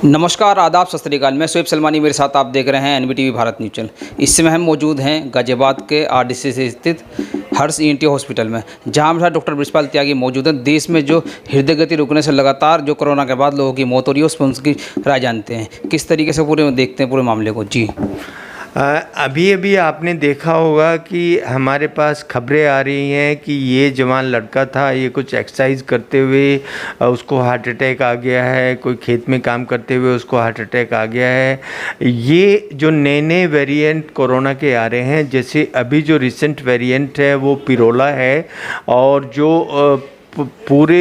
नमस्कार, आदाब, सत श्री अकाल। मैं शोएब सलमानी, मेरे साथ आप देख रहे हैं एनवीटीवी भारत न्यूज़ चैनल। इस समय हम मौजूद हैं गाज़ियाबाद के आरडीसी से स्थित हर्ष ईएनटी हॉस्पिटल में, जहां हमारे साथ डॉक्टर बृजपाल त्यागी मौजूद हैं। देश में जो हृदय गति रुकने से लगातार जो कोरोना के बाद लोगों की मौत हो रही है, उस पर उनकी राय जानते हैं। किस तरीके से पूरे देखते हैं पूरे मामले को। जी, अभी अभी आपने देखा होगा कि हमारे पास खबरें आ रही हैं कि ये जवान लड़का था, ये कुछ एक्सरसाइज करते हुए उसको हार्ट अटैक आ गया है, कोई खेत में काम करते हुए उसको हार्ट अटैक आ गया है। ये जो नए नए वेरिएंट कोरोना के आ रहे हैं, जैसे अभी जो रिसेंट वेरिएंट है वो पिरोला है, और जो पूरे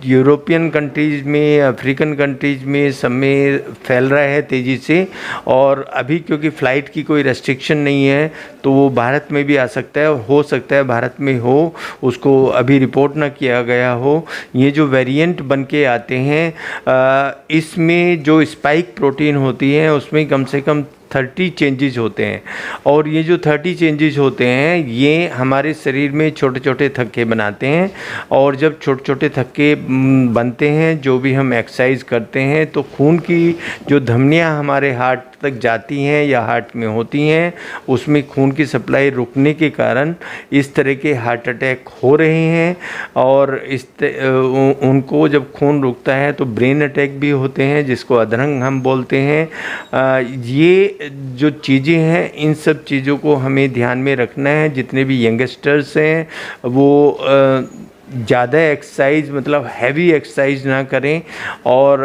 यूरोपियन कंट्रीज़ में, अफ्रीकन कंट्रीज़ में सब में फैल रहा है तेज़ी से। और अभी क्योंकि फ़्लाइट की कोई रेस्ट्रिक्शन नहीं है तो वो भारत में भी आ सकता है, और हो सकता है भारत में हो, उसको अभी रिपोर्ट ना किया गया हो। ये जो वेरिएंट बन के आते हैं, इसमें जो स्पाइक प्रोटीन होती है उसमें कम से कम 30 चेंजेस होते हैं, और ये जो 30 चेंजेस होते हैं ये हमारे शरीर में छोटे छोटे थक्के बनाते हैं। और जब छोटे छोटे थक्के बनते हैं, जो भी हम एक्सरसाइज करते हैं, तो खून की जो धमनियां हमारे हार्ट तक जाती हैं या हार्ट में होती हैं, उसमें खून की सप्लाई रुकने के कारण इस तरह के हार्ट अटैक हो रहे हैं। और उनको जब खून रुकता है तो ब्रेन अटैक भी होते हैं, जिसको अधरंग हम बोलते हैं। ये जो चीज़ें हैं, इन सब चीज़ों को हमें ध्यान में रखना है। जितने भी यंगस्टर्स हैं वो ज़्यादा एक्सरसाइज, मतलब हैवी एक्सरसाइज ना करें, और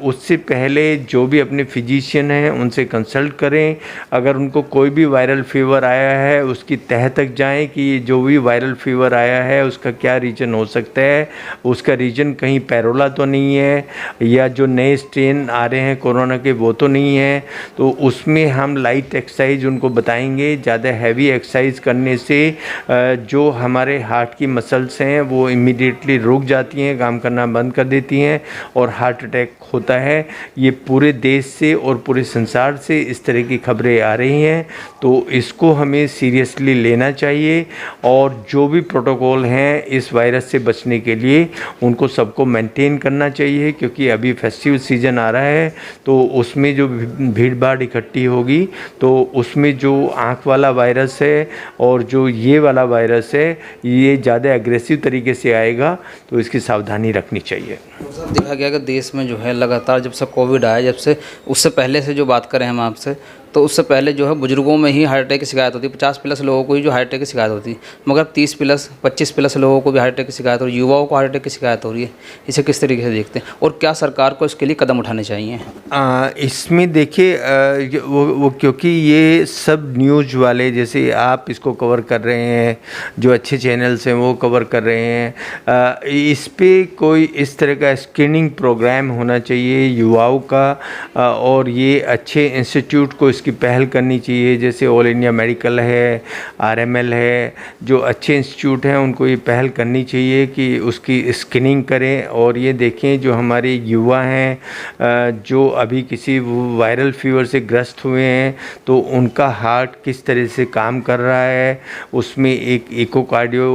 उससे पहले जो भी अपने फिजिशियन हैं उनसे कंसल्ट करें। अगर उनको कोई भी वायरल फीवर आया है उसकी तह तक जाएं कि जो भी वायरल फीवर आया है उसका क्या रीज़न हो सकता है। उसका रीज़न कहीं पैरोला तो नहीं है, या जो नए स्ट्रेन आ रहे हैं कोरोना के वो तो नहीं है। तो उसमें हम लाइट एक्सरसाइज उनको बताएंगे। ज़्यादा हैवी एक्सरसाइज करने से जो हमारे हार्ट की मसल्स हैं वो इमीडिएटली रुक जाती हैं, काम करना बंद कर देती हैं, और हार्ट अटैक होता है। ये पूरे देश से और पूरे संसार से इस तरह की खबरें आ रही हैं, तो इसको हमें सीरियसली लेना चाहिए। और जो भी प्रोटोकॉल हैं इस वायरस से बचने के लिए, उनको सबको मेंटेन करना चाहिए, क्योंकि अभी फेस्टिव सीज़न आ रहा है, तो उसमें जो भीड़ भाड़ इकट्ठी होगी तो उसमें जो आँख वाला वायरस है और जो ये वाला वायरस है, ये ज़्यादा एग्रेसिव तरीके से आएगा, तो इसकी सावधानी रखनी चाहिए। देखा गया कि देश में जो है लगातार जब से कोविड आया, जब से उससे पहले से जो बात करें हम आपसे, तो उससे पहले जो है बुजुर्गों में ही हार्ट अटैक की शिकायत होती है। 50+ लोगों को ही जो हार्ट अटैक की शिकायत होती है, मगर 30+, 25+ लोगों को भी हार्ट अटैक की शिकायत हो रही है, युवाओं को हार्ट अटैक की शिकायत हो रही है। इसे किस तरीके से देखते हैं, और क्या सरकार को इसके लिए कदम उठाने चाहिए? इसमें देखिए, वो क्योंकि ये सब न्यूज़ वाले, जैसे आप इसको कवर कर रहे हैं, जो अच्छे चैनल्स हैं वो कवर कर रहे हैं, इस पे कोई इस तरह का स्क्रीनिंग प्रोग्राम होना चाहिए युवाओं का। और ये अच्छे इंस्टीट्यूट को इसकी पहल करनी चाहिए, जैसे ऑल इंडिया मेडिकल है, आरएमएल है, जो अच्छे इंस्टीट्यूट हैं उनको ये पहल करनी चाहिए कि उसकी स्क्रीनिंग करें। और ये देखें जो हमारे युवा हैं जो अभी किसी वायरल फीवर से ग्रस्त हुए हैं, तो उनका हार्ट किस तरह से काम कर रहा है। उसमें एक इकोकार्डियो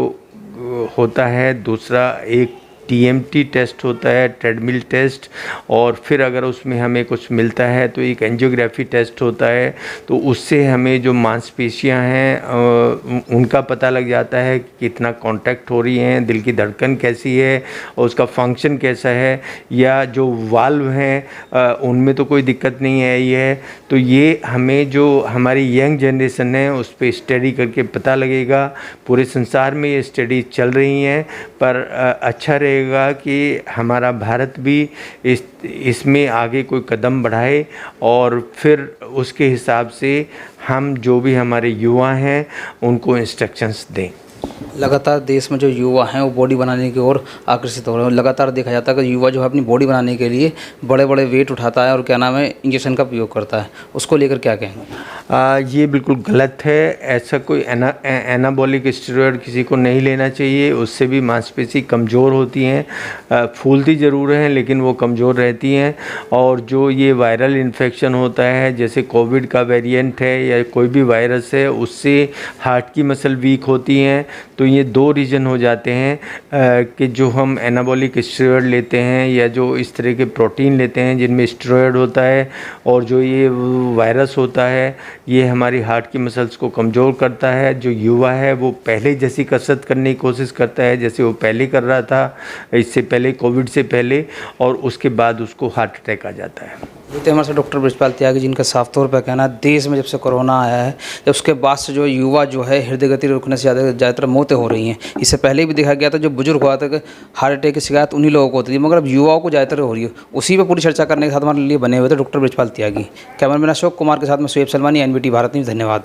होता है, दूसरा एक टीएमटी टेस्ट होता है, ट्रेडमिल टेस्ट, और फिर अगर उसमें हमें कुछ मिलता है तो एक एंजियोग्राफी टेस्ट होता है। तो उससे हमें जो मांसपेशियां हैं उनका पता लग जाता है कि कितना कांटेक्ट हो रही हैं, दिल की धड़कन कैसी है और उसका फंक्शन कैसा है, या जो वाल्व हैं उनमें तो कोई दिक्कत नहीं आई है। तो ये हमें, जो हमारी यंग जनरेशन है, उस पर स्टडी करके पता लगेगा। पूरे संसार में ये स्टडी चल रही हैं, पर अच्छा रहेगा कि हमारा भारत भी इसमें आगे कोई कदम बढ़ाए, और फिर उसके हिसाब से हम जो भी हमारे युवा हैं उनको इंस्ट्रक्शंस दें। लगातार देश में जो युवा हैं वो बॉडी बनाने की ओर आकर्षित हो रहे हैं। लगातार देखा जाता है कि युवा जो है अपनी बॉडी बनाने के लिए बड़े बड़े वेट उठाता है और क्या नाम है, इंजेक्शन का उपयोग करता है। उसको लेकर क्या कहेंगे? ये बिल्कुल गलत है। ऐसा कोई एनाबॉलिक स्टेरॉयड किसी को नहीं लेना चाहिए। उससे भी मांसपेशी कमज़ोर होती हैं, फूलती ज़रूर हैं लेकिन वो कमज़ोर रहती हैं। और जो ये वायरल इन्फेक्शन होता है, जैसे कोविड का वेरिएंट है या कोई भी वायरस है, उससे हार्ट की मसल वीक होती हैं, तो ये दो रीज़न हो जाते हैं कि जो हम एनाबॉलिक स्टेरॉयड लेते हैं या जो इस तरह के प्रोटीन लेते हैं जिनमें स्टेरॉयड होता है, और जो ये वायरस होता है ये हमारी हार्ट की मसल्स को कमज़ोर करता है। जो युवा है वो पहले जैसी कसरत करने की कोशिश करता है जैसे वो पहले कर रहा था, इससे पहले, कोविड से पहले, और उसके बाद उसको हार्ट अटैक आ जाता है। तो हमारे साथ डॉक्टर बृजपाल त्यागी, जिनका साफ तौर पर कहना है देश में जब से कोरोना आया है, जब उसके बाद से जो युवा जो है हृदय गति रुकने से ज़्यादातर मौतें हो रही हैं। इससे पहले भी देखा गया था जो बुजुर्ग हुआ था कि हार्ट अटैक की शिकायत उन्हीं लोगों को होती थी, मगर अब युवाओं को ज़्यादातर हो रही है। उसी पर पूरी चर्चा करने के साथ हमारे लिए बने हुए थे डॉक्टर बृजपाल त्यागी। कैमरामैन अशोक कुमार के साथ में सुएब सलमानी, NBT भारत न्यूज़। धन्यवाद।